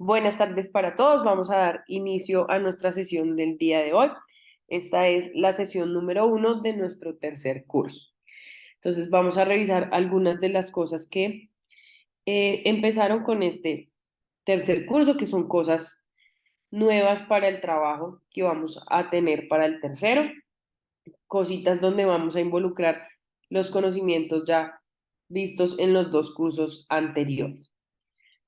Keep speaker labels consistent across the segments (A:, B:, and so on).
A: Buenas tardes para todos. Vamos a dar inicio a nuestra sesión del día de hoy. Esta es la sesión número 1 de nuestro tercer curso. Entonces vamos a revisar algunas de las cosas que empezaron con este tercer curso, que son cosas nuevas para el trabajo que vamos a tener para el tercero, cositas donde vamos a involucrar los conocimientos ya vistos en los dos cursos anteriores.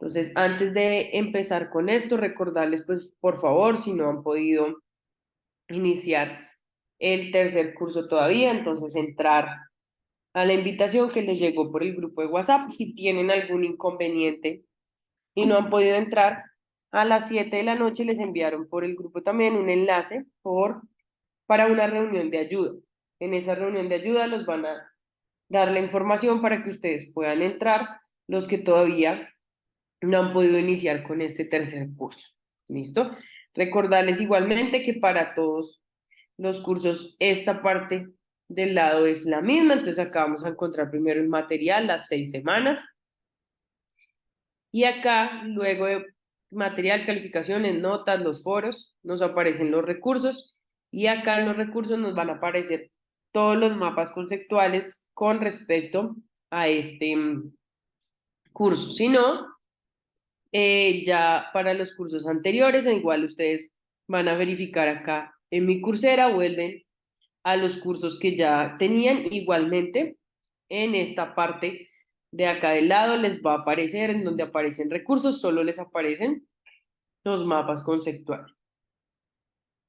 A: Entonces, antes de empezar con esto, recordarles, pues, por favor, si no han podido iniciar el tercer curso todavía, entonces entrar a la invitación que les llegó por el grupo de WhatsApp. Si tienen algún inconveniente y no han podido entrar, a las 7 de la noche les enviaron por el grupo también un enlace para una reunión de ayuda. En esa reunión de ayuda los van a dar la información para que ustedes puedan entrar, los que todavía no han podido iniciar con este tercer curso. ¿Listo? Recordarles igualmente que para todos los cursos esta parte del lado es la misma, entonces acá vamos a encontrar primero el material, las 6 semanas, y acá luego de material, calificaciones, notas, los foros, nos aparecen los recursos, y acá en los recursos nos van a aparecer todos los mapas conceptuales con respecto a este curso. Si no, ya para los cursos anteriores, igual ustedes van a verificar acá en mi cursera, vuelven a los cursos que ya tenían. Igualmente, en esta parte de acá del lado les va a aparecer, en donde aparecen recursos, solo les aparecen los mapas conceptuales.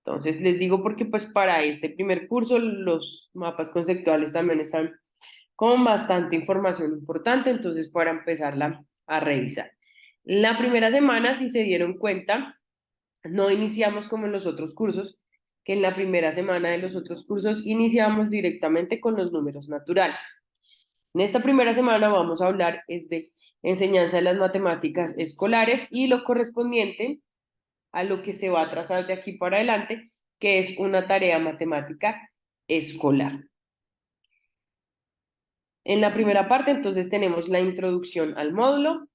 A: Entonces les digo porque pues para este primer curso los mapas conceptuales también están con bastante información importante, entonces para empezarla a revisar. La primera semana, si se dieron cuenta, no iniciamos como en los otros cursos, que en la primera semana de los otros cursos iniciamos directamente con los números naturales. En esta primera semana vamos a hablar es de enseñanza de las matemáticas escolares y lo correspondiente a lo que se va a trazar de aquí para adelante, que es una tarea matemática escolar. En la primera parte, entonces, tenemos la introducción al módulo,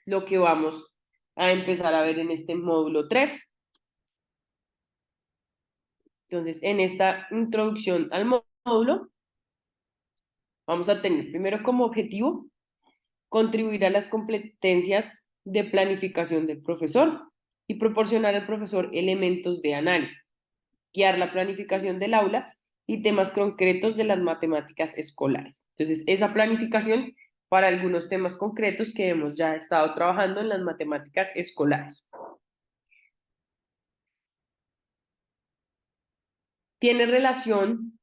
A: lo que vamos a empezar a ver en este módulo 3. Entonces, en esta introducción al módulo, vamos a tener primero como objetivo contribuir a las competencias de planificación del profesor y proporcionar al profesor elementos de análisis, guiar la planificación del aula y temas concretos de las matemáticas escolares. Entonces, esa planificación para algunos temas concretos que hemos ya estado trabajando en las matemáticas escolares. Tiene relación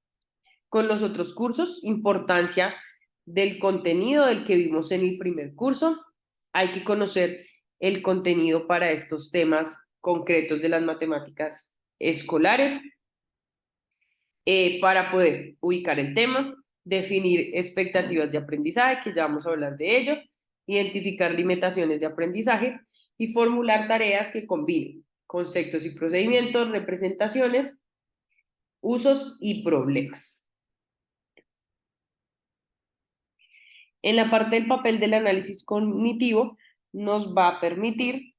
A: con los otros cursos, importancia del contenido del que vimos en el primer curso. Hay que conocer el contenido para estos temas concretos de las matemáticas escolares para poder ubicar el tema, definir expectativas de aprendizaje, que ya vamos a hablar de ello, identificar limitaciones de aprendizaje y formular tareas que combinen conceptos y procedimientos, representaciones, usos y problemas. En la parte del papel del análisis cognitivo nos va a permitir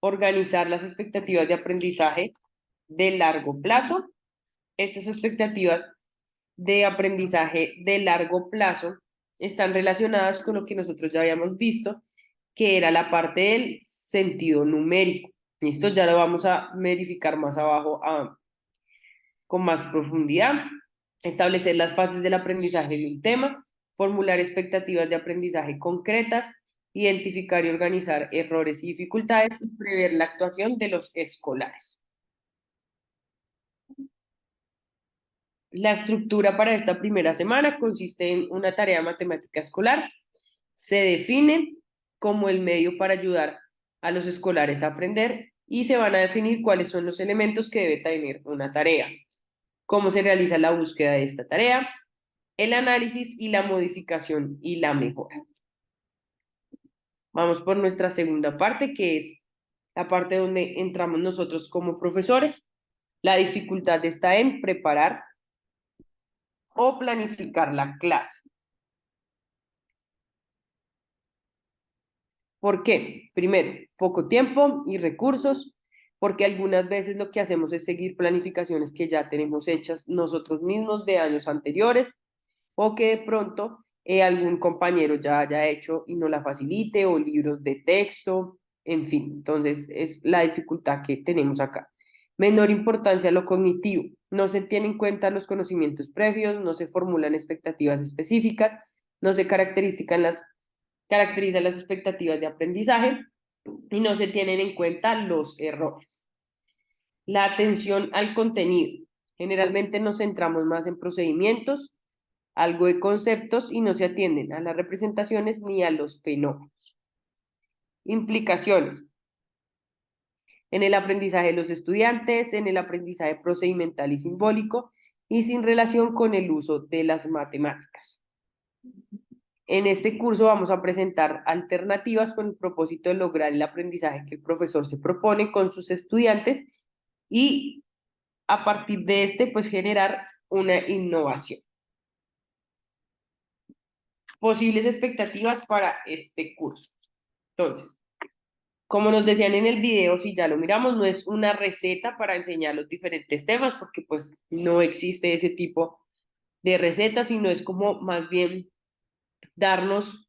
A: organizar las expectativas de aprendizaje de largo plazo. Estas expectativas de aprendizaje de largo plazo están relacionadas con lo que nosotros ya habíamos visto, que era la parte del sentido numérico. Esto ya lo vamos a verificar más abajo con más profundidad. Establecer las fases del aprendizaje de un tema, formular expectativas de aprendizaje concretas, identificar y organizar errores y dificultades y prever la actuación de los escolares. La estructura para esta primera semana consiste en una tarea matemática escolar. Se define como el medio para ayudar a los escolares a aprender y se van a definir cuáles son los elementos que debe tener una tarea, cómo se realiza la búsqueda de esta tarea, el análisis y la modificación y la mejora. Vamos por nuestra segunda parte, que es la parte donde entramos nosotros como profesores. La dificultad está en preparar o planificar la clase. ¿Por qué? Primero, poco tiempo y recursos, porque algunas veces lo que hacemos es seguir planificaciones que ya tenemos hechas nosotros mismos de años anteriores o que de pronto algún compañero ya haya hecho y no la facilite o libros de texto, en fin. Entonces es la dificultad que tenemos acá. Menor importancia a lo cognitivo. No se tienen en cuenta los conocimientos previos, no se formulan expectativas específicas, no se caracterizan las expectativas de aprendizaje y no se tienen en cuenta los errores. La atención al contenido. Generalmente nos centramos más en procedimientos, algo de conceptos y no se atienden a las representaciones ni a los fenómenos. Implicaciones en el aprendizaje de los estudiantes, en el aprendizaje procedimental y simbólico y sin relación con el uso de las matemáticas. En este curso vamos a presentar alternativas con el propósito de lograr el aprendizaje que el profesor se propone con sus estudiantes y a partir de este, pues generar una innovación. Posibles expectativas para este curso. Entonces, como nos decían en el video, si ya lo miramos, no es una receta para enseñar los diferentes temas, porque pues no existe ese tipo de receta, sino es como más bien darnos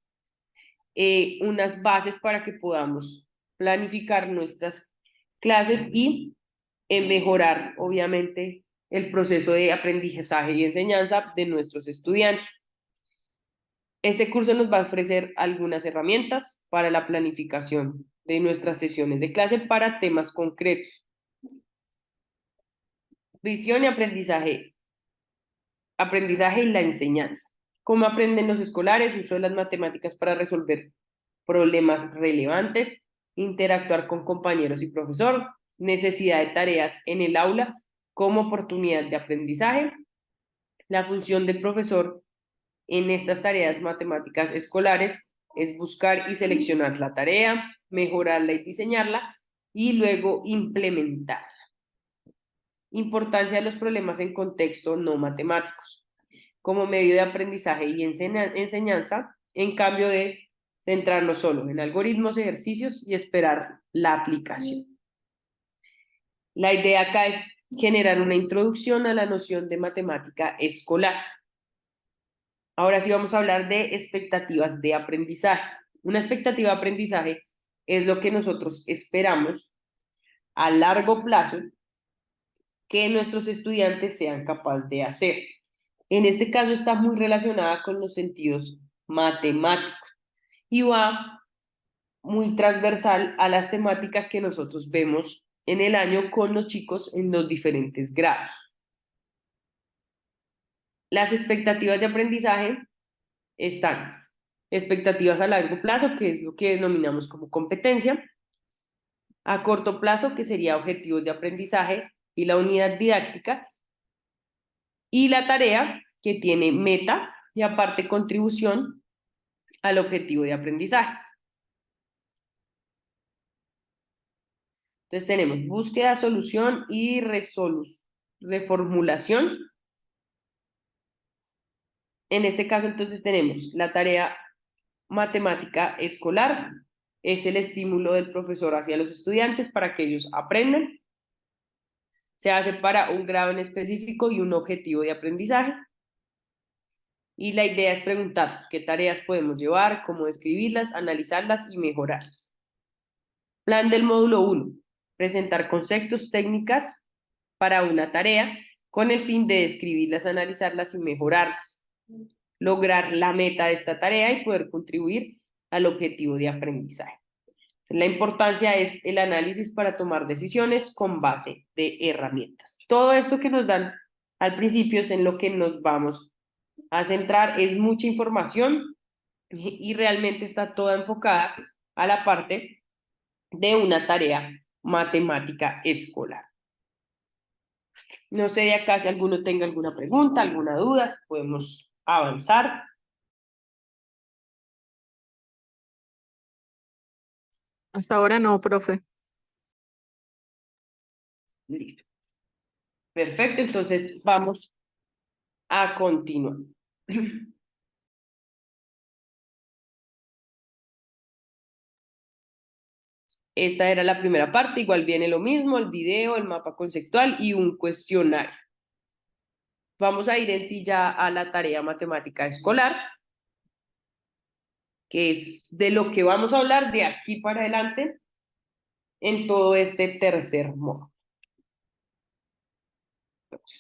A: unas bases para que podamos planificar nuestras clases y mejorar, obviamente, el proceso de aprendizaje y enseñanza de nuestros estudiantes. Este curso nos va a ofrecer algunas herramientas para la planificación de nuestras sesiones de clase para temas concretos. Visión y aprendizaje. Aprendizaje y la enseñanza. ¿Cómo aprenden los escolares? Uso de las matemáticas para resolver problemas relevantes, interactuar con compañeros y profesor, necesidad de tareas en el aula como oportunidad de aprendizaje, la función del profesor en estas tareas matemáticas escolares es buscar y seleccionar la tarea, mejorarla y diseñarla y luego implementarla. Importancia de los problemas en contexto no matemáticos como medio de aprendizaje y enseñanza, en cambio de centrarnos solo en algoritmos, ejercicios y esperar la aplicación. La idea acá es generar una introducción a la noción de matemática escolar. Ahora sí vamos a hablar de expectativas de aprendizaje. Una expectativa de aprendizaje es lo que nosotros esperamos a largo plazo que nuestros estudiantes sean capaces de hacer. En este caso está muy relacionada con los sentidos matemáticos y va muy transversal a las temáticas que nosotros vemos en el año con los chicos en los diferentes grados. Las expectativas de aprendizaje están expectativas a largo plazo, que es lo que denominamos como competencia, a corto plazo, que sería objetivos de aprendizaje y la unidad didáctica, y la tarea, que tiene meta y aparte contribución al objetivo de aprendizaje. Entonces tenemos búsqueda, solución y reformulación. En este caso entonces tenemos la tarea matemática escolar, es el estímulo del profesor hacia los estudiantes para que ellos aprendan. Se hace para un grado en específico y un objetivo de aprendizaje. Y la idea es preguntarnos qué tareas podemos llevar, cómo describirlas, analizarlas y mejorarlas. Plan del módulo 1. Presentar conceptos, técnicas para una tarea con el fin de describirlas, analizarlas y mejorarlas. Lograr la meta de esta tarea y poder contribuir al objetivo de aprendizaje. La importancia es el análisis para tomar decisiones con base de herramientas. Todo esto que nos dan al principio es en lo que nos vamos a centrar, es mucha información y realmente está toda enfocada a la parte de una tarea matemática escolar. No sé de acá si alguno tenga alguna pregunta, alguna duda, si podemos avanzar.
B: Hasta ahora no, profe.
A: Listo. Perfecto, entonces vamos a continuar. Esta era la primera parte, igual viene lo mismo, el video, el mapa conceptual y un cuestionario. Vamos a ir en sí ya a la tarea matemática escolar, que es de lo que vamos a hablar de aquí para adelante en todo este tercer módulo.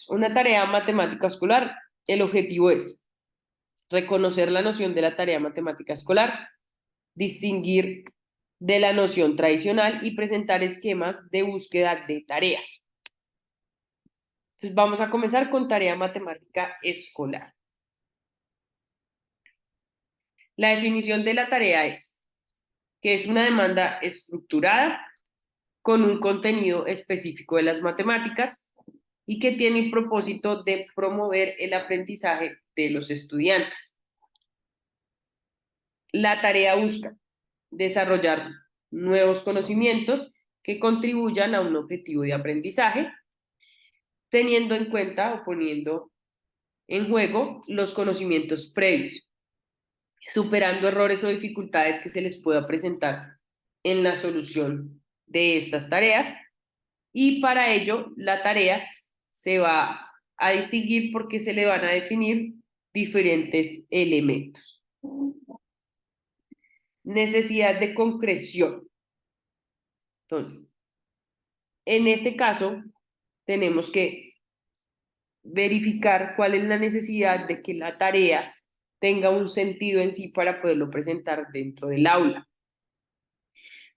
A: Una tarea matemática escolar, el objetivo es reconocer la noción de la tarea matemática escolar, distinguir de la noción tradicional y presentar esquemas de búsqueda de tareas. Entonces vamos a comenzar con tarea matemática escolar. La definición de la tarea es que es una demanda estructurada con un contenido específico de las matemáticas y que tiene el propósito de promover el aprendizaje de los estudiantes. La tarea busca desarrollar nuevos conocimientos que contribuyan a un objetivo de aprendizaje, teniendo en cuenta o poniendo en juego los conocimientos previos, superando errores o dificultades que se les pueda presentar en la solución de estas tareas. Y para ello, la tarea se va a distinguir porque se le van a definir diferentes elementos. Necesidad de concreción. Entonces, en este caso, tenemos que verificar cuál es la necesidad de que la tarea tenga un sentido en sí para poderlo presentar dentro del aula.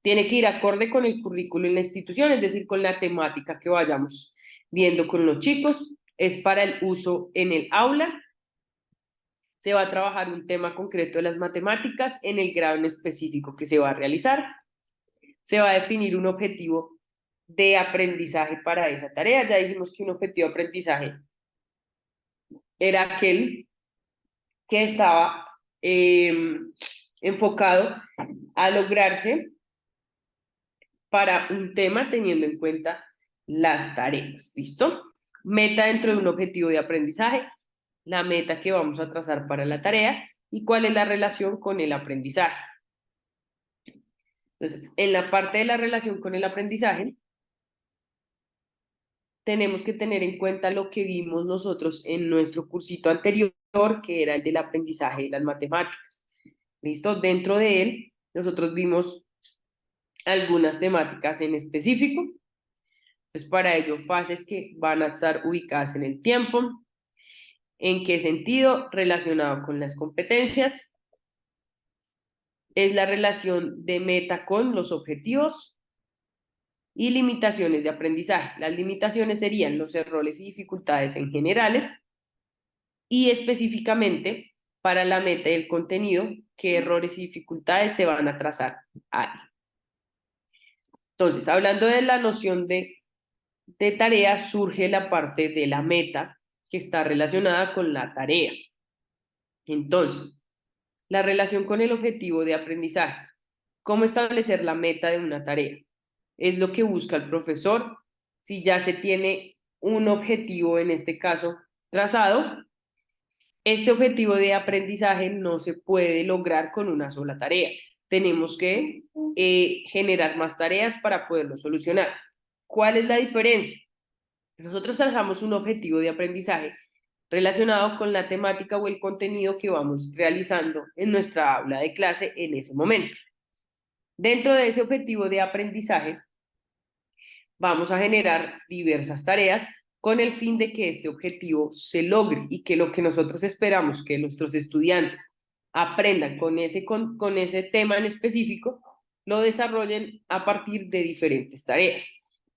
A: Tiene que ir acorde con el currículo en la institución, es decir, con la temática que vayamos viendo con los chicos. Es para el uso en el aula. Se va a trabajar un tema concreto de las matemáticas en el grado en específico que se va a realizar. Se va a definir un objetivo de aprendizaje para esa tarea. Ya dijimos que un objetivo de aprendizaje era aquel que estaba enfocado a lograrse para un tema teniendo en cuenta las tareas. ¿Listo? Meta dentro de un objetivo de aprendizaje, la meta que vamos a trazar para la tarea y cuál es la relación con el aprendizaje. Entonces, en la parte de la relación con el aprendizaje, tenemos que tener en cuenta lo que vimos nosotros en nuestro cursito anterior, que era el del aprendizaje de las matemáticas. ¿Listo? Dentro de él, nosotros vimos algunas temáticas en específico. Pues para ello, fases que van a estar ubicadas en el tiempo. ¿En qué sentido? Relacionado con las competencias. Es la relación de meta con los objetivos y limitaciones de aprendizaje. Las limitaciones serían los errores y dificultades en generales y específicamente para la meta y el contenido, qué errores y dificultades se van a trazar ahí. Entonces, hablando de la noción de tarea, surge la parte de la meta que está relacionada con la tarea. Entonces, la relación con el objetivo de aprendizaje. ¿Cómo establecer la meta de una tarea? Es lo que busca el profesor. Si ya se tiene un objetivo, en este caso, trazado, este objetivo de aprendizaje no se puede lograr con una sola tarea. Tenemos que generar más tareas para poderlo solucionar. ¿Cuál es la diferencia? Nosotros trazamos un objetivo de aprendizaje relacionado con la temática o el contenido que vamos realizando en nuestra aula de clase en ese momento. Dentro de ese objetivo de aprendizaje, vamos a generar diversas tareas con el fin de que este objetivo se logre y que lo que nosotros esperamos que nuestros estudiantes aprendan con ese tema en específico, lo desarrollen a partir de diferentes tareas.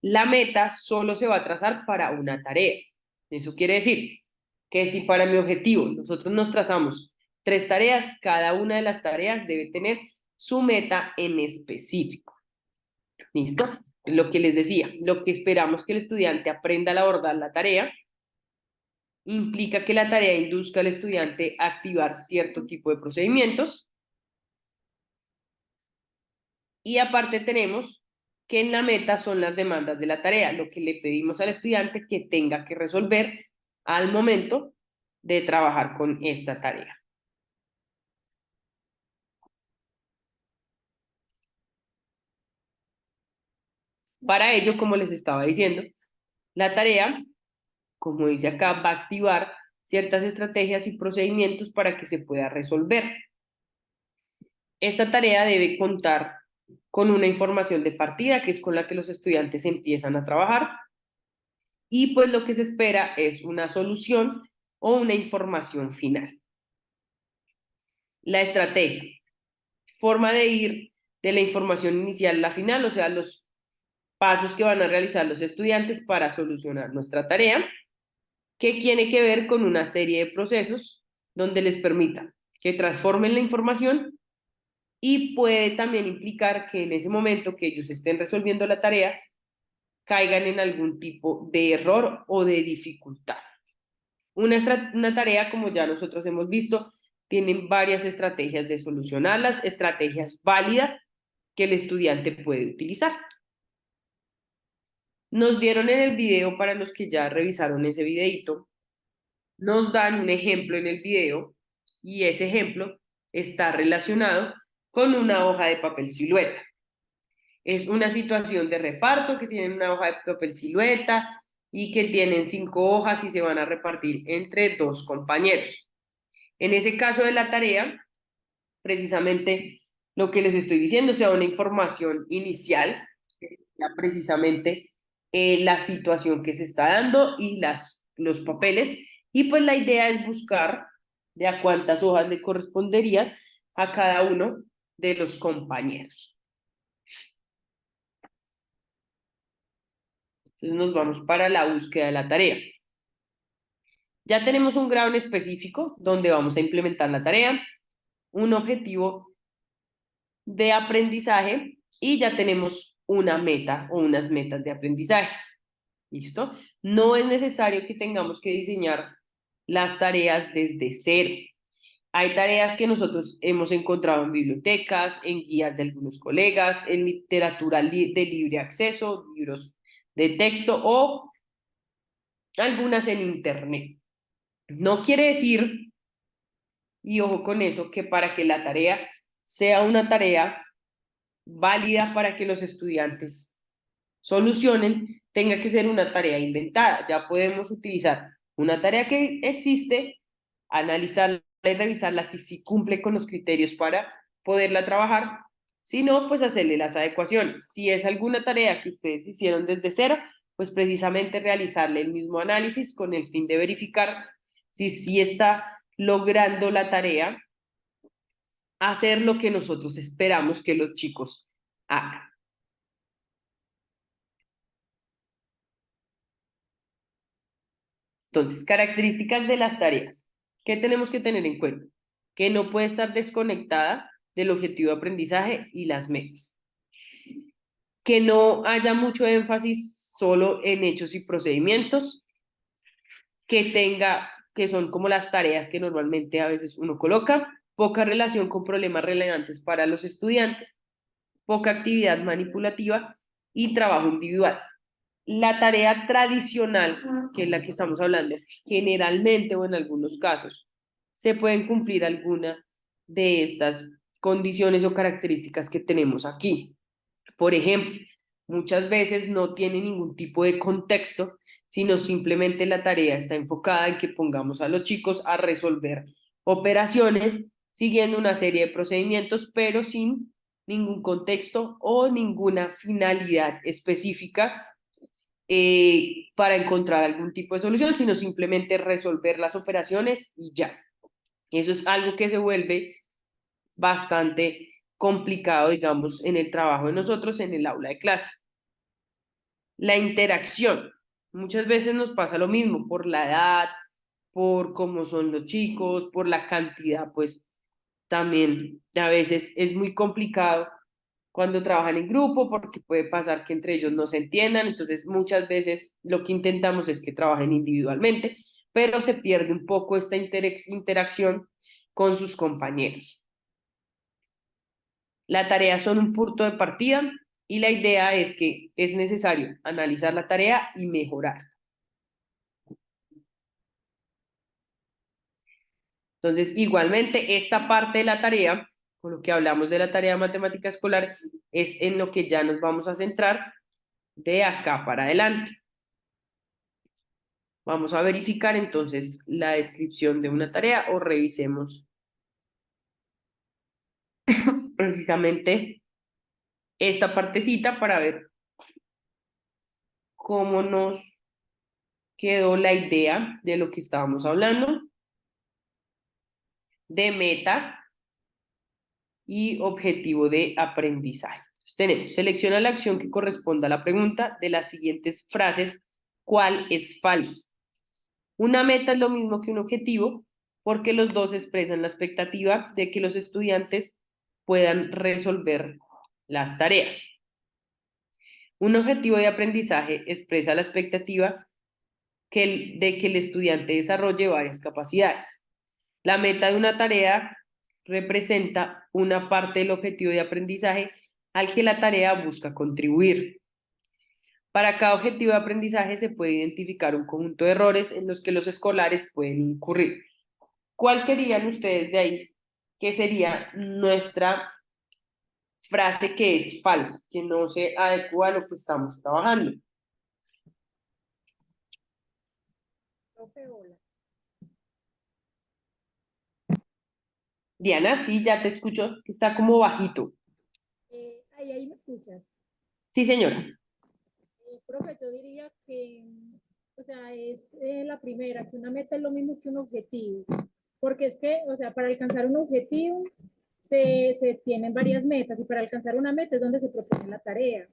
A: La meta solo se va a trazar para una tarea. Eso quiere decir que si para mi objetivo nosotros nos trazamos 3 tareas, cada una de las tareas debe tener su meta en específico. ¿Listo? Lo que les decía, lo que esperamos que el estudiante aprenda al abordar la tarea implica que la tarea induzca al estudiante a activar cierto tipo de procedimientos. Y aparte tenemos que en la meta son las demandas de la tarea, lo que le pedimos al estudiante que tenga que resolver al momento de trabajar con esta tarea. Para ello, como les estaba diciendo, la tarea, como dice acá, va a activar ciertas estrategias y procedimientos para que se pueda resolver. Esta tarea debe contar con una información de partida, que es con la que los estudiantes empiezan a trabajar, y pues lo que se espera es una solución o una información final. La estrategia, forma de ir de la información inicial a la final, o sea, los pasos que van a realizar los estudiantes para solucionar nuestra tarea, que tiene que ver con una serie de procesos donde les permita que transformen la información y puede también implicar que en ese momento que ellos estén resolviendo la tarea, caigan en algún tipo de error o de dificultad. Una tarea, como ya nosotros hemos visto, tiene varias estrategias de solucionarlas, estrategias válidas que el estudiante puede utilizar. Nos dieron en el video, para los que ya revisaron ese videito, nos dan un ejemplo en el video y ese ejemplo está relacionado con una hoja de papel silueta. Es una situación de reparto que tienen una hoja de papel silueta y que tienen 5 hojas y se van a repartir entre 2 compañeros. En ese caso de la tarea, precisamente lo que les estoy diciendo, o sea, una información inicial, precisamente la situación que se está dando y los papeles, y pues la idea es buscar de a cuántas hojas le correspondería a cada uno de los compañeros. Entonces nos vamos para la búsqueda de la tarea. Ya tenemos un grado en específico donde vamos a implementar la tarea, un objetivo de aprendizaje y ya tenemos una meta o unas metas de aprendizaje. ¿Listo? No es necesario que tengamos que diseñar las tareas desde cero. Hay tareas que nosotros hemos encontrado en bibliotecas, en guías de algunos colegas, en literatura de libre acceso, libros de texto o algunas en internet. No quiere decir, y ojo con eso, que para que la tarea sea una tarea válida para que los estudiantes solucionen, tenga que ser una tarea inventada. Ya podemos utilizar una tarea que existe, analizarla y revisarla si cumple con los criterios para poderla trabajar. Si no, pues hacerle las adecuaciones. Si es alguna tarea que ustedes hicieron desde cero, pues precisamente realizarle el mismo análisis con el fin de verificar si está logrando la tarea hacer lo que nosotros esperamos que los chicos hagan. Entonces, características de las tareas. ¿Qué tenemos que tener en cuenta? Que no puede estar desconectada del objetivo de aprendizaje y las metas. Que no haya mucho énfasis solo en hechos y procedimientos. Que son como las tareas que normalmente a veces uno coloca. Poca relación con problemas relevantes para los estudiantes. Poca actividad manipulativa y trabajo individual. La tarea tradicional, que es la que estamos hablando, generalmente o en algunos casos, se pueden cumplir alguna de estas condiciones o características que tenemos aquí. Por ejemplo, muchas veces no tiene ningún tipo de contexto, sino simplemente la tarea está enfocada en que pongamos a los chicos a resolver operaciones siguiendo una serie de procedimientos, pero sin ningún contexto o ninguna finalidad específica para encontrar algún tipo de solución, sino simplemente resolver las operaciones y ya. Eso es algo que se vuelve bastante complicado, digamos, en el trabajo de nosotros en el aula de clase. La interacción. Muchas veces nos pasa lo mismo por la edad, por cómo son los chicos, por la cantidad, pues también a veces es muy complicado cuando trabajan en grupo porque puede pasar que entre ellos no se entiendan, entonces muchas veces lo que intentamos es que trabajen individualmente, pero se pierde un poco esta interacción con sus compañeros. La tarea son un punto de partida y la idea es que es necesario analizar la tarea y mejorar. Entonces, igualmente, esta parte de la tarea, con lo que hablamos de la tarea de matemática escolar, es en lo que ya nos vamos a centrar de acá para adelante. Vamos a verificar entonces la descripción de una tarea o revisemos precisamente esta partecita para ver cómo nos quedó la idea de lo que estábamos hablando, de meta y objetivo de aprendizaje. Entonces, tenemos, selecciona la acción que corresponda a la pregunta de las siguientes frases. ¿Cuál es falso? Una meta es lo mismo que un objetivo porque los dos expresan la expectativa de que los estudiantes puedan resolver las tareas. Un objetivo de aprendizaje expresa la expectativa de que el estudiante desarrolle varias capacidades. La meta de una tarea representa una parte del objetivo de aprendizaje al que la tarea busca contribuir. Para cada objetivo de aprendizaje se puede identificar un conjunto de errores en los que los escolares pueden incurrir. ¿Cuál querían ustedes de ahí? ¿Qué sería nuestra frase que es falsa, que no se adecua a lo que estamos trabajando? Diana, sí, ya te escucho, que está como bajito.
C: Ahí me escuchas.
A: Sí, señora.
C: Profe, yo diría que, o sea, es la primera, que una meta es lo mismo que un objetivo. Porque es que, o sea, para alcanzar un objetivo se tienen varias metas y para alcanzar una meta es donde se propone la tarea.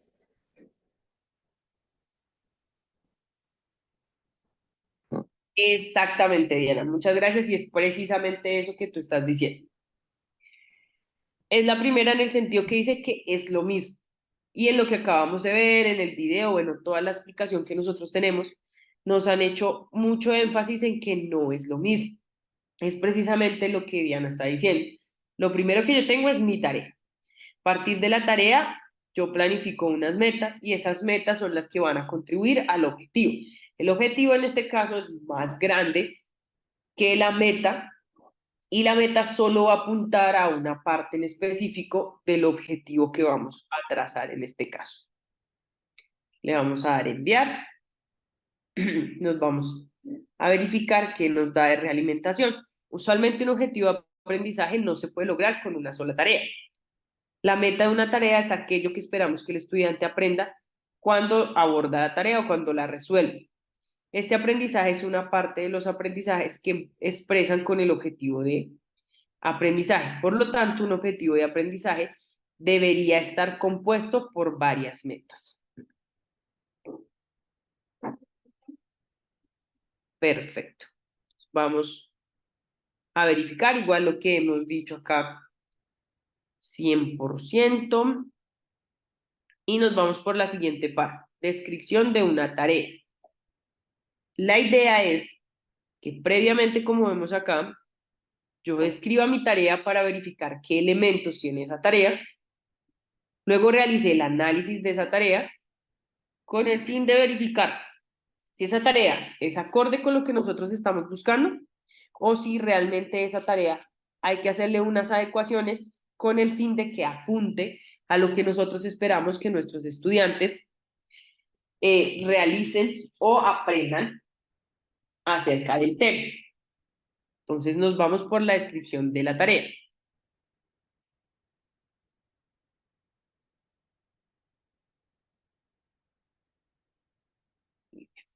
A: Exactamente, Diana. Muchas gracias y es precisamente eso que tú estás diciendo. Es la primera en el sentido que dice que es lo mismo. Y en lo que acabamos de ver en el video, bueno, toda la explicación que nosotros tenemos, nos han hecho mucho énfasis en que no es lo mismo. Es precisamente lo que Diana está diciendo. Lo primero que yo tengo es mi tarea. A partir de la tarea, yo planifico unas metas y esas metas son las que van a contribuir al objetivo. El objetivo en este caso es más grande que la meta y la meta solo va a apuntar a una parte en específico del objetivo que vamos a trazar en este caso. Le vamos a dar enviar, nos vamos a verificar que nos da de realimentación. Usualmente un objetivo de aprendizaje no se puede lograr con una sola tarea. La meta de una tarea es aquello que esperamos que el estudiante aprenda cuando aborda la tarea o cuando la resuelve. Este aprendizaje es una parte de los aprendizajes que expresan con el objetivo de aprendizaje. Por lo tanto, un objetivo de aprendizaje debería estar compuesto por varias metas. Perfecto. Vamos a verificar igual lo que hemos dicho acá, 100%. Y nos vamos por la siguiente parte, descripción de una tarea. La idea es que previamente, como vemos acá, yo escriba mi tarea para verificar qué elementos tiene esa tarea. Luego realicé el análisis de esa tarea con el fin de verificar si esa tarea es acorde con lo que nosotros estamos buscando o si realmente esa tarea hay que hacerle unas adecuaciones con el fin de que apunte a lo que nosotros esperamos que nuestros estudiantes realicen o aprendan acerca del tema. Entonces nos vamos por la descripción de la tarea.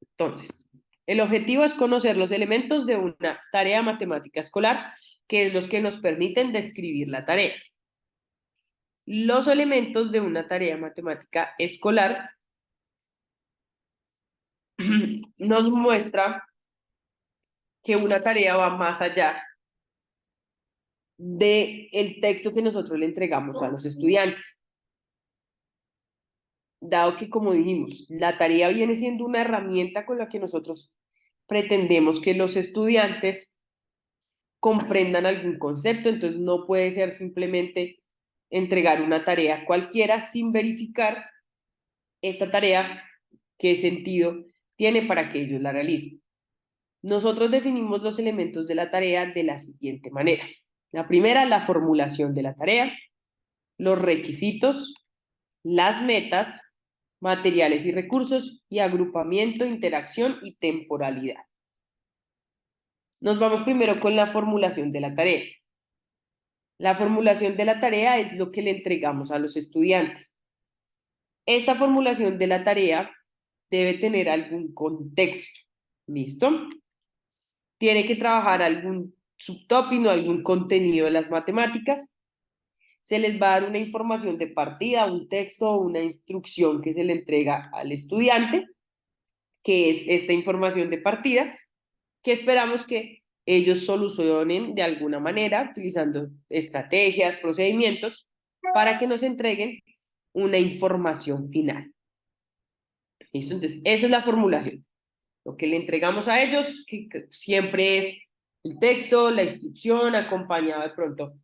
A: Entonces, el objetivo es conocer los elementos de una tarea matemática escolar, que es los que nos permiten describir la tarea. Los elementos de una tarea matemática escolar nos muestra que una tarea va más allá del texto que nosotros le entregamos a los estudiantes. Dado que, como dijimos, la tarea viene siendo una herramienta con la que nosotros pretendemos que los estudiantes comprendan algún concepto, entonces no puede ser simplemente entregar una tarea cualquiera sin verificar esta tarea qué sentido tiene para que ellos la realicen. Nosotros definimos los elementos de la tarea de la siguiente manera. La primera, la formulación de la tarea, los requisitos, las metas, materiales y recursos, y agrupamiento, interacción y temporalidad. Nos vamos primero con la formulación de la tarea. La formulación de la tarea es lo que le entregamos a los estudiantes. Esta formulación de la tarea debe tener algún contexto. ¿Listo? Tiene que trabajar algún subtópico, algún contenido de las matemáticas. Se les va a dar una información de partida, un texto o una instrucción que se le entrega al estudiante, que es esta información de partida, que esperamos que ellos solucionen de alguna manera, utilizando estrategias, procedimientos, para que nos entreguen una información final. ¿Listo? Entonces, esa es la formulación. Lo que le entregamos a ellos, que siempre es el texto, la instrucción, acompañado de pronto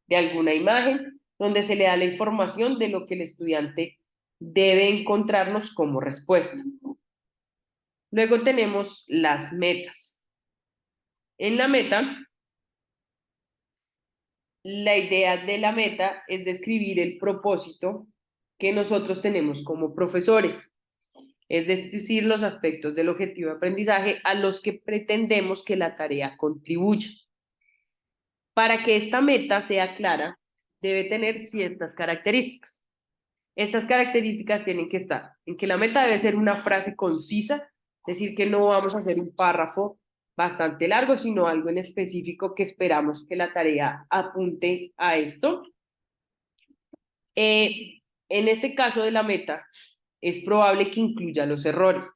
A: de alguna imagen, donde se le da la información de lo que el estudiante debe encontrarnos como respuesta. Luego tenemos las metas. En la meta, la idea de la meta es describir el propósito que nosotros tenemos como profesores, es decir, los aspectos del objetivo de aprendizaje a los que pretendemos que la tarea contribuya. Para que esta meta sea clara, debe tener ciertas características. Estas características tienen que estar en que la meta debe ser una frase concisa, es decir, que no vamos a hacer un párrafo bastante largo, sino algo en específico que esperamos que la tarea apunte a esto. En este caso de la meta, es probable que incluya los errores.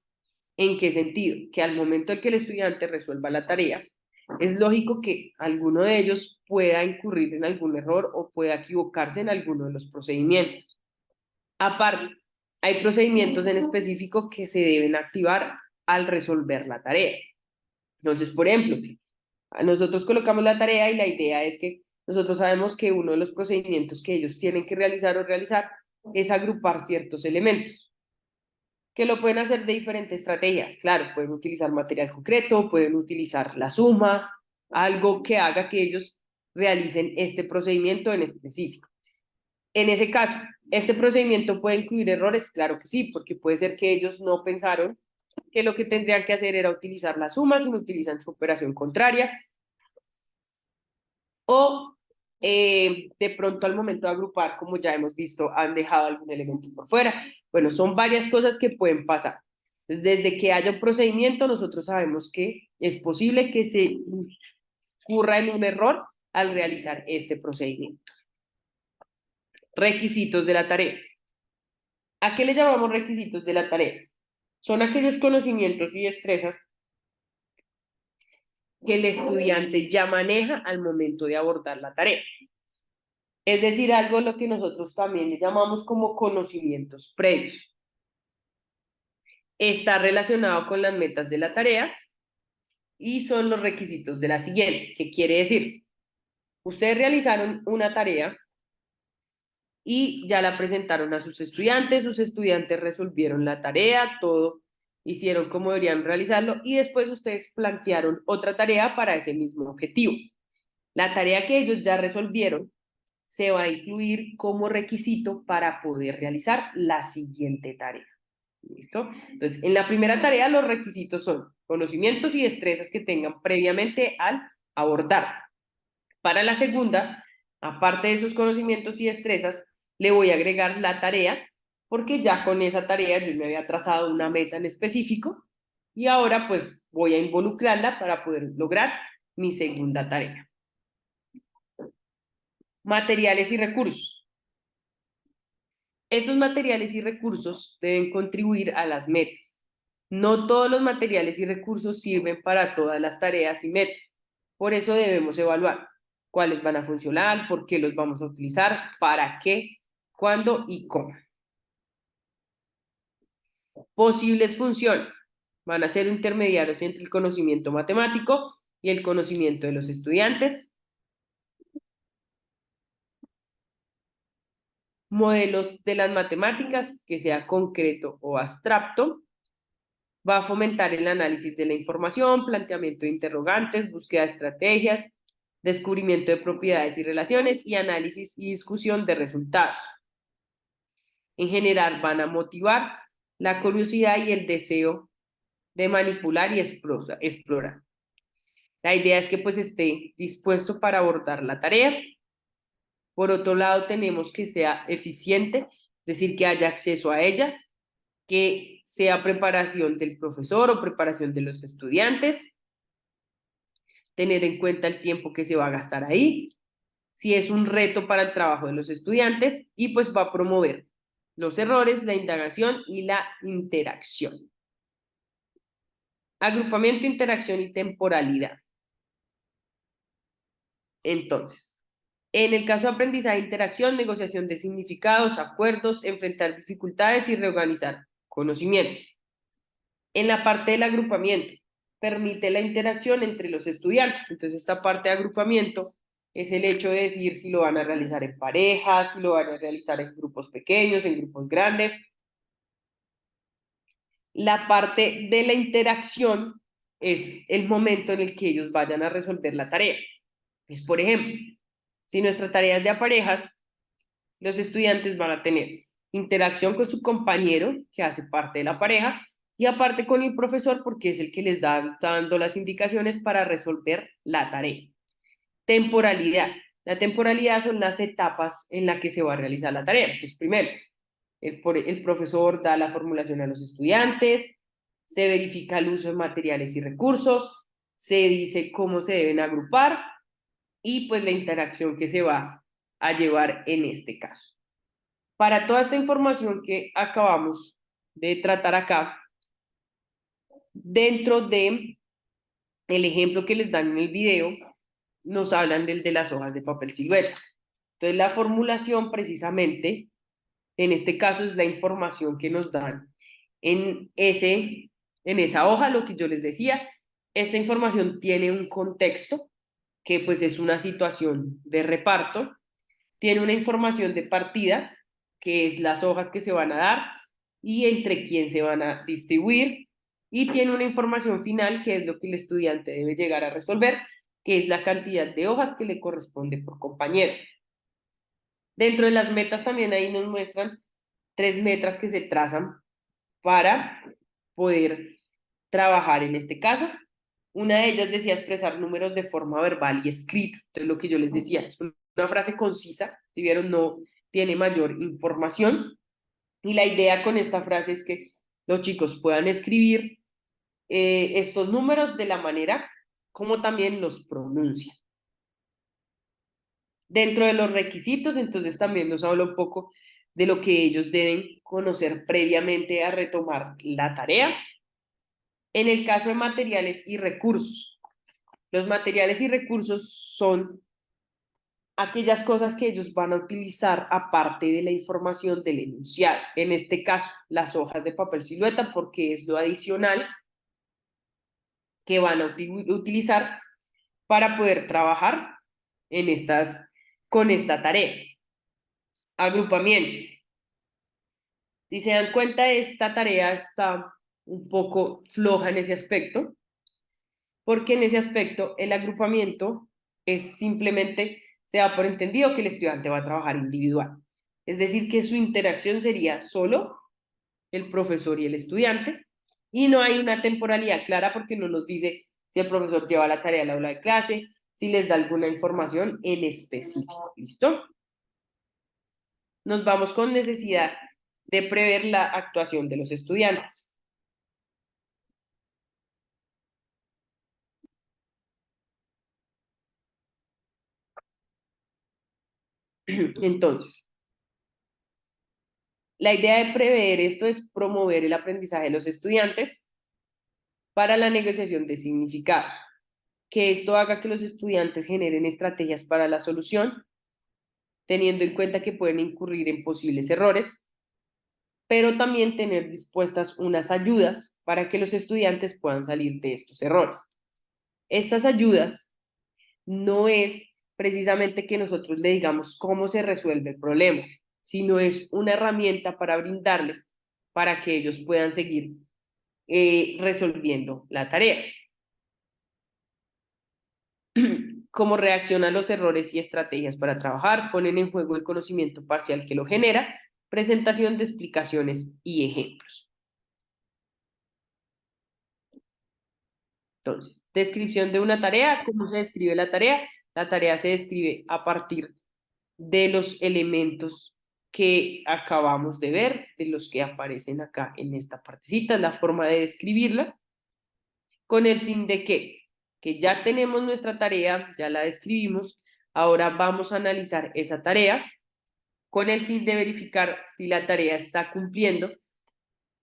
A: ¿En qué sentido? Que al momento en que el estudiante resuelva la tarea, es lógico que alguno de ellos pueda incurrir en algún error o pueda equivocarse en alguno de los procedimientos. Aparte, hay procedimientos en específico que se deben activar al resolver la tarea. Entonces, por ejemplo, nosotros colocamos la tarea y la idea es que nosotros sabemos que uno de los procedimientos que ellos tienen que realizar es agrupar ciertos elementos, que lo pueden hacer de diferentes estrategias. Claro, pueden utilizar material concreto, pueden utilizar la suma, algo que haga que ellos realicen este procedimiento en específico. En ese caso, ¿este procedimiento puede incluir errores? Claro que sí, porque puede ser que ellos no pensaron que lo que tendrían que hacer era utilizar la suma, sino utilizan su operación contraria. O de pronto al momento de agrupar, como ya hemos visto, han dejado algún elemento por fuera. Bueno, son varias cosas que pueden pasar. Entonces, desde que haya un procedimiento, nosotros sabemos que es posible que se incurra en un error al realizar este procedimiento. Requisitos de la tarea. ¿A qué le llamamos requisitos de la tarea? Son aquellos conocimientos y destrezas que el estudiante ya maneja al momento de abordar la tarea. Es decir, algo a lo que nosotros también le llamamos como conocimientos previos. Está relacionado con las metas de la tarea y son los requisitos de la siguiente. ¿Qué quiere decir? Ustedes realizaron una tarea y ya la presentaron a sus estudiantes resolvieron la tarea, todo hicieron como deberían realizarlo y después ustedes plantearon otra tarea para ese mismo objetivo. La tarea que ellos ya resolvieron se va a incluir como requisito para poder realizar la siguiente tarea. ¿Listo? Entonces, en la primera tarea los requisitos son conocimientos y destrezas que tengan previamente al abordar. Para la segunda, aparte de esos conocimientos y destrezas, le voy a agregar la tarea, porque ya con esa tarea yo me había trazado una meta en específico y ahora pues voy a involucrarla para poder lograr mi segunda tarea. Materiales y recursos. Esos materiales y recursos deben contribuir a las metas. No todos los materiales y recursos sirven para todas las tareas y metas. Por eso debemos evaluar cuáles van a funcionar, por qué los vamos a utilizar, para qué, cuándo y cómo. Posibles funciones. Van a ser intermediarios entre el conocimiento matemático y el conocimiento de los estudiantes. Modelos de las matemáticas, que sea concreto o abstracto. Va a fomentar el análisis de la información, planteamiento de interrogantes, búsqueda de estrategias, descubrimiento de propiedades y relaciones y análisis y discusión de resultados. En general van a motivar la curiosidad y el deseo de manipular y explorar. La idea es que pues esté dispuesto para abordar la tarea. Por otro lado, tenemos que sea eficiente, es decir, que haya acceso a ella, que sea preparación del profesor o preparación de los estudiantes, tener en cuenta el tiempo que se va a gastar ahí, si es un reto para el trabajo de los estudiantes y pues va a promover los errores, la indagación y la interacción. Agrupamiento, interacción y temporalidad. Entonces, en el caso de aprendizaje e interacción, negociación de significados, acuerdos, enfrentar dificultades y reorganizar conocimientos. En la parte del agrupamiento, permite la interacción entre los estudiantes. Entonces, esta parte de agrupamiento es el hecho de decir si lo van a realizar en parejas, si lo van a realizar en grupos pequeños, en grupos grandes. La parte de la interacción es el momento en el que ellos vayan a resolver la tarea. Es, por ejemplo, si nuestra tarea es de parejas, los estudiantes van a tener interacción con su compañero, que hace parte de la pareja, y aparte con el profesor, porque es el que les está dando las indicaciones para resolver la tarea. Temporalidad. La temporalidad son las etapas en las que se va a realizar la tarea. Entonces, primero, el profesor da la formulación a los estudiantes, se verifica el uso de materiales y recursos, se dice cómo se deben agrupar y pues la interacción que se va a llevar en este caso. Para toda esta información que acabamos de tratar acá, dentro de el ejemplo que les dan en el video, nos hablan del de las hojas de papel silueta. Entonces, la formulación precisamente, en este caso, es la información que nos dan en esa hoja, lo que yo les decía. Esta información tiene un contexto, que pues es una situación de reparto, tiene una información de partida, que es las hojas que se van a dar y entre quién se van a distribuir, y tiene una información final, que es lo que el estudiante debe llegar a resolver, que es la cantidad de hojas que le corresponde por compañero. Dentro de las metas también ahí nos muestran 3 metas que se trazan para poder trabajar en este caso. Una de ellas decía expresar números de forma verbal y escrita. Entonces, lo que yo les decía, es una frase concisa, si vieron, no tiene mayor información. Y la idea con esta frase es que los chicos puedan escribir estos números de la manera como también los pronuncian. Dentro de los requisitos, entonces también nos habla un poco de lo que ellos deben conocer previamente a retomar la tarea. En el caso de materiales y recursos, los materiales y recursos son aquellas cosas que ellos van a utilizar aparte de la información del enunciado. En este caso, las hojas de papel silueta, porque es lo adicional que van a utilizar para poder trabajar con esta tarea. Agrupamiento. Si se dan cuenta, esta tarea está un poco floja en ese aspecto, porque en ese aspecto el agrupamiento es simplemente, se da por entendido que el estudiante va a trabajar individual. Es decir, que su interacción sería solo el profesor y el estudiante, y no hay una temporalidad clara porque no nos dice si el profesor lleva la tarea al aula de clase, si les da alguna información en específico. ¿Listo? Nos vamos con necesidad de prever la actuación de los estudiantes. Entonces, la idea de prever esto es promover el aprendizaje de los estudiantes para la negociación de significados, que esto haga que los estudiantes generen estrategias para la solución, teniendo en cuenta que pueden incurrir en posibles errores, pero también tener dispuestas unas ayudas para que los estudiantes puedan salir de estos errores. Estas ayudas no es precisamente que nosotros le digamos cómo se resuelve el problema, sino es una herramienta para brindarles para que ellos puedan seguir resolviendo la tarea. Cómo reaccionan a los errores y estrategias para trabajar, ponen en juego el conocimiento parcial que lo genera, presentación de explicaciones y ejemplos. Entonces, descripción de una tarea. ¿Cómo se describe la tarea? La tarea se describe a partir de los elementos que acabamos de ver, de los que aparecen acá en esta partecita, la forma de describirla, con el fin de que ya tenemos nuestra tarea, ya la describimos, ahora vamos a analizar esa tarea con el fin de verificar si la tarea está cumpliendo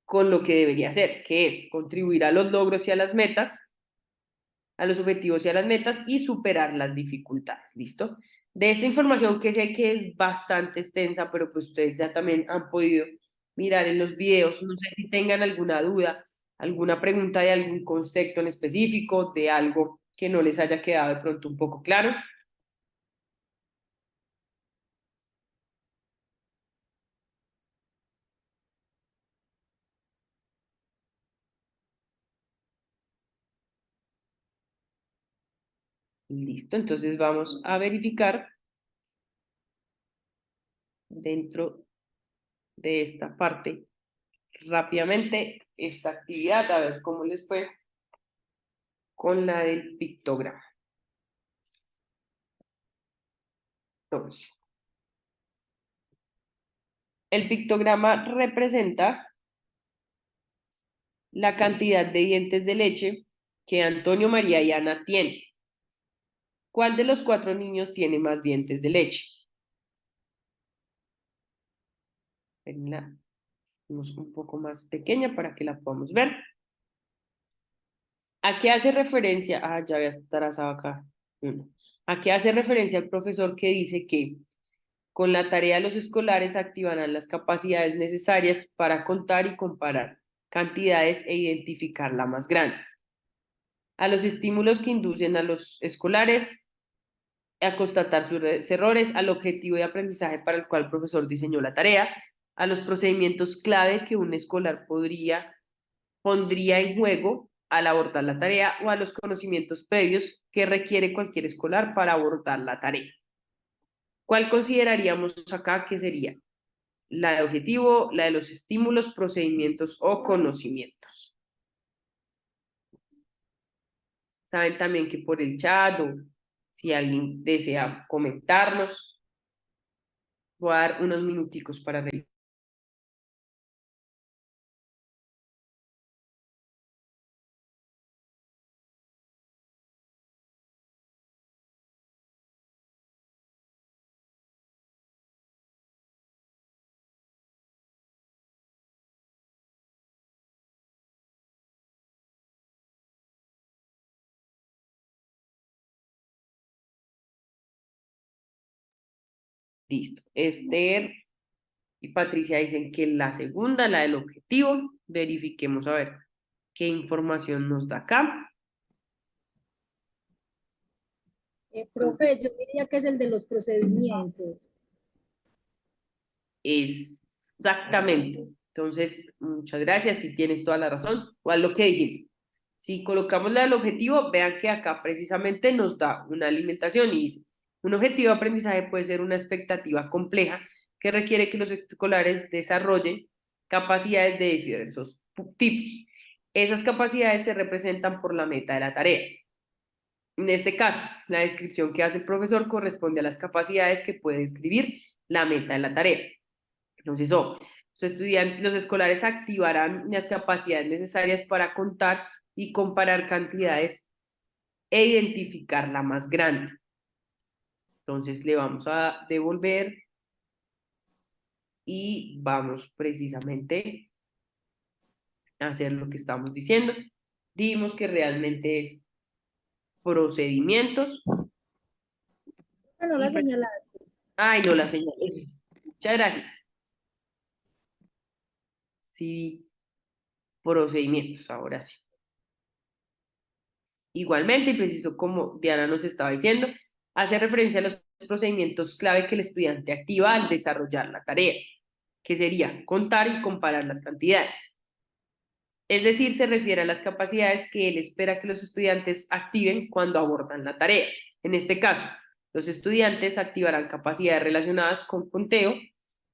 A: con lo que debería hacer, que es contribuir a los logros y a las metas, a los objetivos y a las metas y superar las dificultades, ¿listo? De esta información que sé que es bastante extensa, pero pues ustedes ya también han podido mirar en los videos, no sé si tengan alguna duda, alguna pregunta de algún concepto en específico, de algo que no les haya quedado de pronto un poco claro. Listo, entonces vamos a verificar dentro de esta parte rápidamente esta actividad, a ver cómo les fue con la del pictograma. Entonces, el pictograma representa la cantidad de dientes de leche que Antonio, María y Ana tienen. ¿Cuál de los 4 niños tiene más dientes de leche? La hacemos un poco más pequeña para que la podamos ver. ¿A qué hace referencia? Ah, ya había trazado acá. ¿A qué hace referencia el profesor que dice que con la tarea los escolares activarán las capacidades necesarias para contar y comparar cantidades e identificar la más grande? A los estímulos que inducen a los escolares a constatar sus errores, al objetivo de aprendizaje para el cual el profesor diseñó la tarea, a los procedimientos clave que un escolar pondría en juego al abordar la tarea o a los conocimientos previos que requiere cualquier escolar para abordar la tarea. ¿Cuál consideraríamos acá que sería? La de objetivo, la de los estímulos, procedimientos o conocimientos. Saben también que por el chat o si alguien desea comentarnos, voy a dar unos minuticos para revisar. Listo. Esther y Patricia dicen que la segunda, la del objetivo, verifiquemos a ver qué información nos da acá.
C: Profe, yo diría que es el de los procedimientos.
A: Exactamente. Entonces, muchas gracias, si tienes toda la razón, o a lo que dijimos. Si colocamos la del objetivo, vean que acá precisamente nos da una alimentación y dice, un objetivo de aprendizaje puede ser una expectativa compleja que requiere que los escolares desarrollen capacidades de diversos tipos. Esas capacidades se representan por la meta de la tarea. En este caso, la descripción que hace el profesor corresponde a las capacidades que puede describir la meta de la tarea. Entonces, los estudiantes, los escolares activarán las capacidades necesarias para contar y comparar cantidades e identificar la más grande. Entonces, le vamos a devolver y vamos precisamente a hacer lo que estamos diciendo. Dimos que realmente es procedimientos.
C: No la señalaste.
A: Ay, no la señalé. Muchas gracias. Sí, procedimientos, ahora sí. Igualmente, y preciso como Diana nos estaba diciendo, hace referencia a los procedimientos clave que el estudiante activa al desarrollar la tarea, que sería contar y comparar las cantidades. Es decir, se refiere a las capacidades que él espera que los estudiantes activen cuando abordan la tarea. En este caso, los estudiantes activarán capacidades relacionadas con conteo,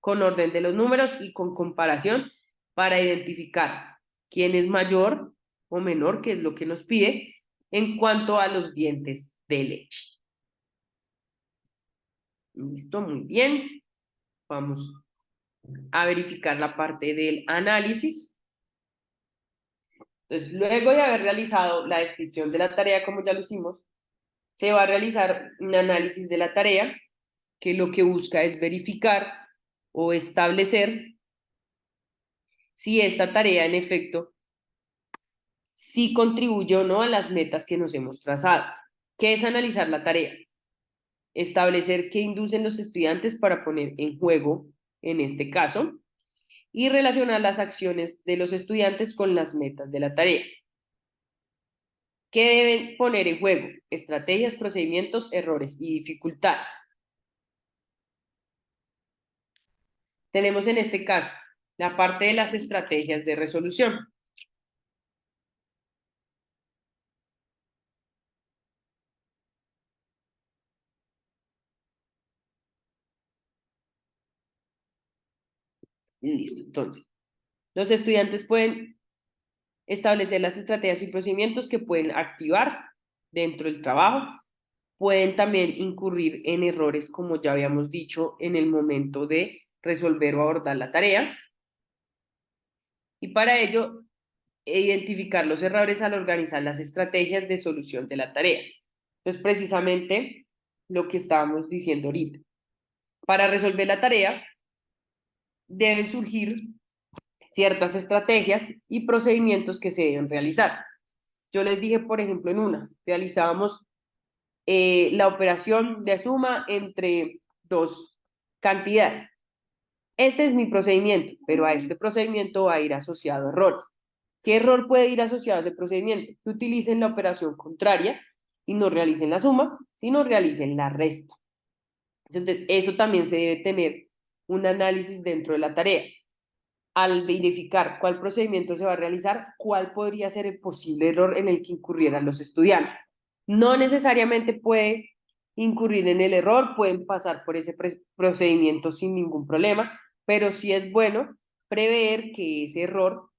A: con orden de los números y con comparación para identificar quién es mayor o menor, que es lo que nos pide, en cuanto a los dientes de leche. Listo, muy bien. Vamos a verificar la parte del análisis. Entonces, luego de haber realizado la descripción de la tarea, como ya lo hicimos, se va a realizar un análisis de la tarea, que lo que busca es verificar o establecer si esta tarea, en efecto, sí contribuye o no a las metas que nos hemos trazado. ¿Qué es analizar la tarea? Establecer qué inducen los estudiantes para poner en juego, en este caso, y relacionar las acciones de los estudiantes con las metas de la tarea. ¿Qué deben poner en juego? Estrategias, procedimientos, errores y dificultades. Tenemos en este caso la parte de las estrategias de resolución. Listo, entonces, los estudiantes pueden establecer las estrategias y procedimientos que pueden activar dentro del trabajo. Pueden también incurrir en errores, como ya habíamos dicho, en el momento de resolver o abordar la tarea. Y para ello, identificar los errores al organizar las estrategias de solución de la tarea. Entonces, precisamente lo que estábamos diciendo ahorita. Para resolver la tarea, deben surgir ciertas estrategias y procedimientos que se deben realizar. Yo les dije, por ejemplo, en una, realizábamos la operación de suma entre dos cantidades. Este es mi procedimiento, pero a este procedimiento va a ir asociado errores. ¿Qué error puede ir asociado a ese procedimiento? Que utilicen la operación contraria y no realicen la suma, sino realicen la resta. Entonces, eso también se debe tener un análisis dentro de la tarea. Al verificar cuál procedimiento se va a realizar, cuál podría ser el posible error en el que incurrieran los estudiantes. No necesariamente puede incurrir en el error, pueden pasar por ese procedimiento sin ningún problema, pero sí es bueno prever que ese error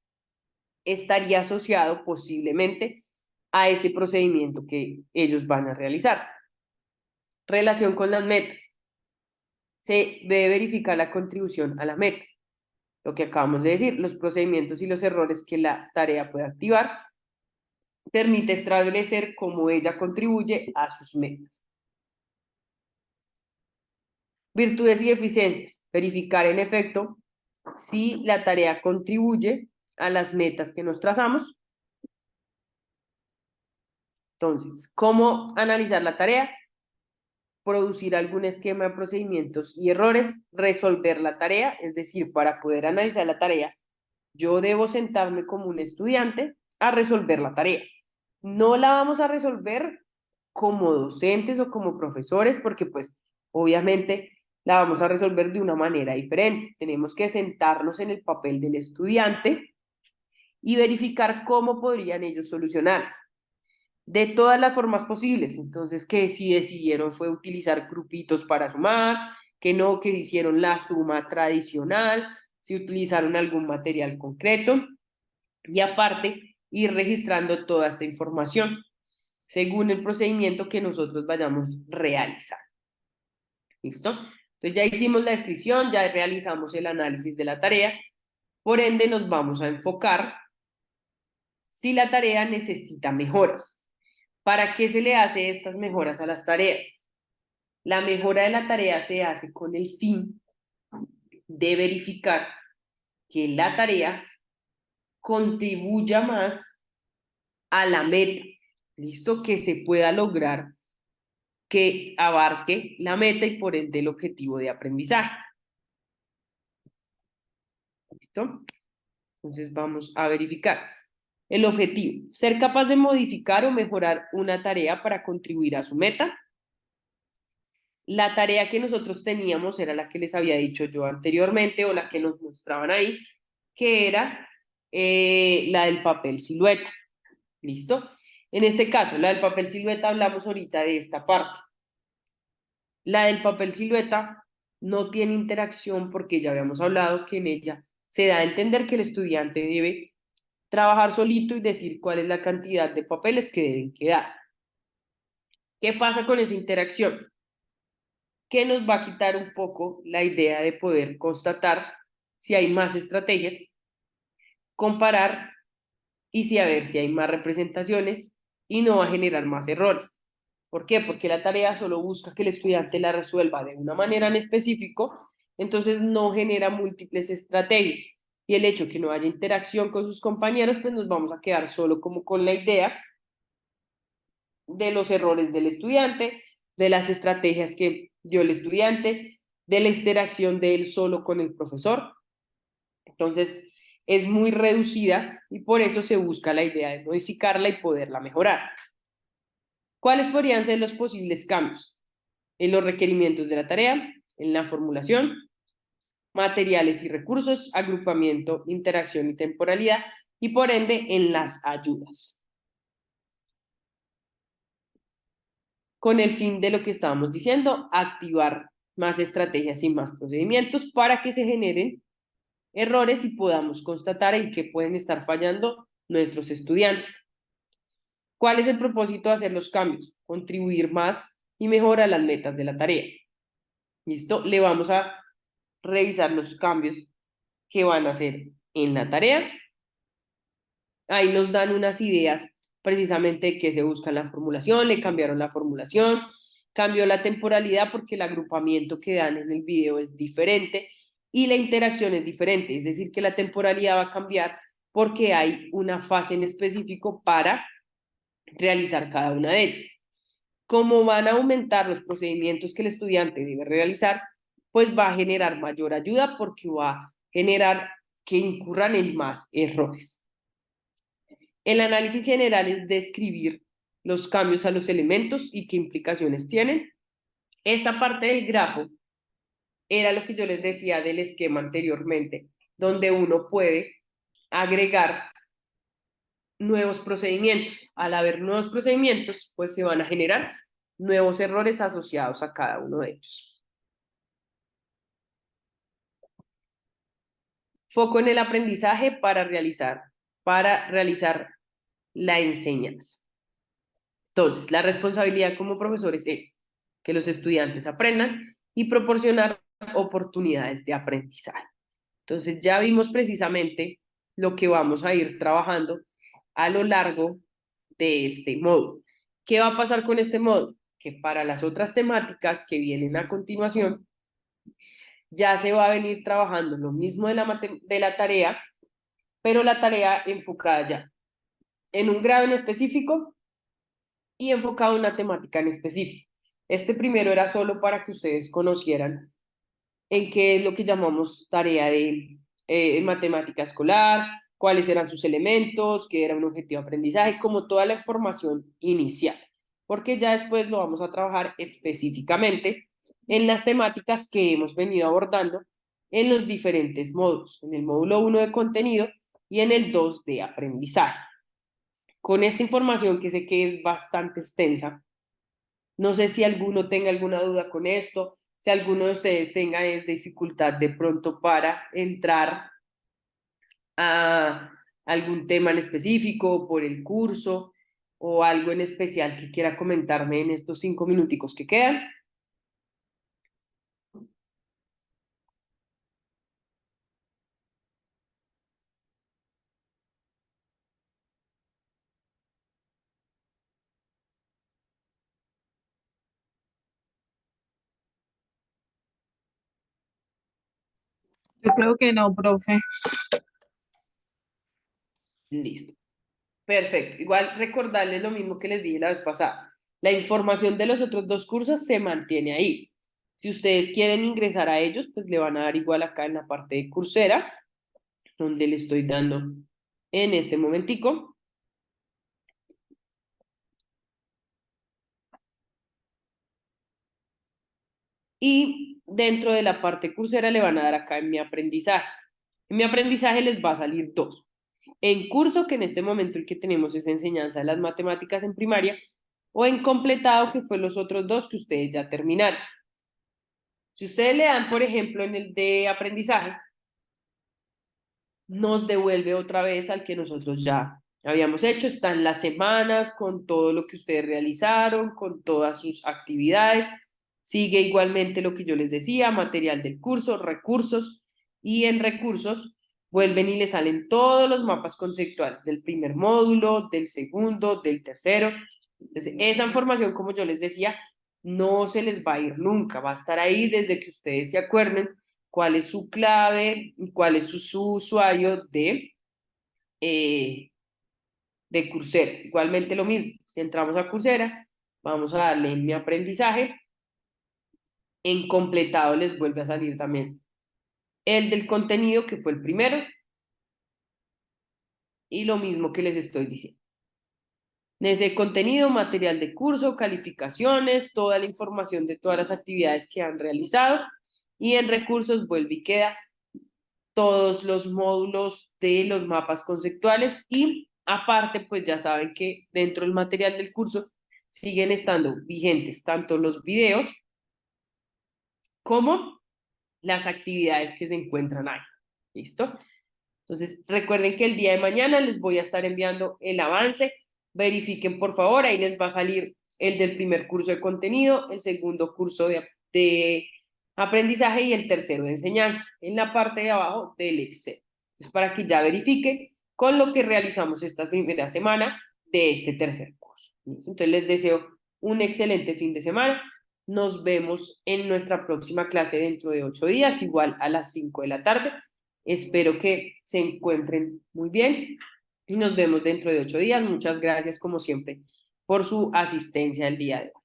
A: estaría asociado posiblemente a ese procedimiento que ellos van a realizar. Relación con las metas. Se debe verificar la contribución a la meta. Lo que acabamos de decir, los procedimientos y los errores que la tarea puede activar, permite establecer cómo ella contribuye a sus metas. Virtudes y eficiencias. Verificar en efecto si la tarea contribuye a las metas que nos trazamos. Entonces, ¿cómo analizar la tarea? Producir algún esquema de procedimientos y errores, resolver la tarea, es decir, para poder analizar la tarea, yo debo sentarme como un estudiante a resolver la tarea. No la vamos a resolver como docentes o como profesores, porque pues obviamente la vamos a resolver de una manera diferente. Tenemos que sentarnos en el papel del estudiante y verificar cómo podrían ellos solucionar de todas las formas posibles. Entonces, que si decidieron fue utilizar grupitos para sumar, que no, que hicieron la suma tradicional, si utilizaron algún material concreto y aparte ir registrando toda esta información según el procedimiento que nosotros vayamos realizando. ¿Listo? Entonces ya hicimos la descripción, ya realizamos el análisis de la tarea, por ende nos vamos a enfocar si la tarea necesita mejoras. ¿Para qué se le hace estas mejoras a las tareas? La mejora de la tarea se hace con el fin de verificar que la tarea contribuya más a la meta, ¿listo? Que se pueda lograr que abarque la meta y por ende el objetivo de aprendizaje. ¿Listo? Entonces vamos a verificar. El objetivo, ser capaz de modificar o mejorar una tarea para contribuir a su meta. La tarea que nosotros teníamos era la que les había dicho yo anteriormente o la que nos mostraban ahí, que era la del papel silueta. ¿Listo? En este caso, la del papel silueta, hablamos ahorita de esta parte. La del papel silueta no tiene interacción porque ya habíamos hablado que en ella se da a entender que el estudiante debe trabajar solito y decir cuál es la cantidad de papeles que deben quedar. ¿Qué pasa con esa interacción? Que nos va a quitar un poco la idea de poder constatar si hay más estrategias, comparar y si a ver si hay más representaciones y no va a generar más errores. ¿Por qué? Porque la tarea solo busca que el estudiante la resuelva de una manera en específico, entonces no genera múltiples estrategias. Y el hecho que no haya interacción con sus compañeros, pues nos vamos a quedar solo como con la idea de los errores del estudiante, de las estrategias que dio el estudiante, de la interacción de él solo con el profesor. Entonces, es muy reducida y por eso se busca la idea de modificarla y poderla mejorar. ¿Cuáles podrían ser los posibles cambios? En los requerimientos de la tarea, en la formulación, materiales y recursos, agrupamiento, interacción y temporalidad, y por ende en las ayudas. Con el fin de lo que estábamos diciendo, activar más estrategias y más procedimientos para que se generen errores y podamos constatar en qué pueden estar fallando nuestros estudiantes. ¿Cuál es el propósito de hacer los cambios? Contribuir más y mejor a las metas de la tarea. ¿Listo? Le vamos a revisar los cambios que van a hacer en la tarea. Ahí nos dan unas ideas precisamente que se busca en la formulación, le cambiaron la formulación, cambió la temporalidad porque el agrupamiento que dan en el video es diferente y la interacción es diferente, es decir, que la temporalidad va a cambiar porque hay una fase en específico para realizar cada una de ellas. Como van a aumentar los procedimientos que el estudiante debe realizar, pues va a generar mayor ayuda porque va a generar que incurran en más errores. El análisis general es describir los cambios a los elementos y qué implicaciones tienen. Esta parte del grafo era lo que yo les decía del esquema anteriormente, donde uno puede agregar nuevos procedimientos. Al haber nuevos procedimientos, pues se van a generar nuevos errores asociados a cada uno de ellos. Foco en el aprendizaje para realizar la enseñanza. Entonces, la responsabilidad como profesores es que los estudiantes aprendan y proporcionar oportunidades de aprendizaje. Entonces, ya vimos precisamente lo que vamos a ir trabajando a lo largo de este módulo. ¿Qué va a pasar con este módulo? Que para las otras temáticas que vienen a continuación, ya se va a venir trabajando lo mismo de la tarea, pero la tarea enfocada ya en un grado en específico y enfocado en una temática en específico. Este primero era solo para que ustedes conocieran en qué es lo que llamamos tarea de matemática escolar, cuáles eran sus elementos, qué era un objetivo de aprendizaje, como toda la información inicial, porque ya después lo vamos a trabajar específicamente en las temáticas que hemos venido abordando en los diferentes módulos, en el módulo 1 de contenido y en el 2 de aprendizaje. Con esta información que sé que es bastante extensa, no sé si alguno tenga alguna duda con esto, si alguno de ustedes tenga dificultad de pronto para entrar a algún tema en específico, por el curso o algo en especial que quiera comentarme en estos 5 minuticos que quedan.
B: Yo creo que no, profe.
A: Listo. Perfecto. Igual recordarles lo mismo que les dije la vez pasada. La información de los otros 2 cursos se mantiene ahí. Si ustedes quieren ingresar a ellos, pues le van a dar igual acá en la parte de Coursera, donde le estoy dando en este momentico. Y dentro de la parte Coursera le van a dar acá en mi aprendizaje. En mi aprendizaje les va a salir 2. En curso, que en este momento el que tenemos es enseñanza de las matemáticas en primaria, o en completado, que fue los otros 2 que ustedes ya terminaron. Si ustedes le dan, por ejemplo, en el de aprendizaje, nos devuelve otra vez al que nosotros ya habíamos hecho. Están las semanas con todo lo que ustedes realizaron, con todas sus actividades. Sigue igualmente lo que yo les decía, material del curso, recursos, y en recursos vuelven y le salen todos los mapas conceptuales del primer módulo, del segundo, del tercero. Entonces, esa información, como yo les decía, no se les va a ir nunca, va a estar ahí desde que ustedes se acuerden cuál es su clave, cuál es su usuario de Coursera. Igualmente lo mismo, si entramos a Coursera, vamos a darle en mi aprendizaje, en completado les vuelve a salir también el del contenido, que fue el primero, y lo mismo que les estoy diciendo. En ese contenido, material de curso, calificaciones, toda la información de todas las actividades que han realizado, y en recursos vuelve y queda todos los módulos de los mapas conceptuales, y aparte pues ya saben que dentro del material del curso siguen estando vigentes tanto los videos como las actividades que se encuentran ahí. ¿Listo? Entonces recuerden que el día de mañana les voy a estar enviando el avance. Verifiquen por favor, ahí les va a salir el del primer curso de contenido, el segundo curso de aprendizaje y el tercero de enseñanza, en la parte de abajo del Excel. Entonces, para que ya verifiquen con lo que realizamos esta primera semana de este tercer curso. Entonces, les deseo un excelente fin de semana. Nos vemos en nuestra próxima clase dentro de 8 días, igual a las 5 de la tarde. Espero que se encuentren muy bien y nos vemos dentro de 8 días. Muchas gracias, como siempre, por su asistencia el día de hoy.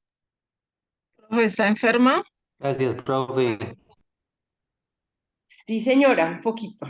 B: Profe, ¿está enferma?
D: Gracias, profe.
A: Sí, señora, un poquito.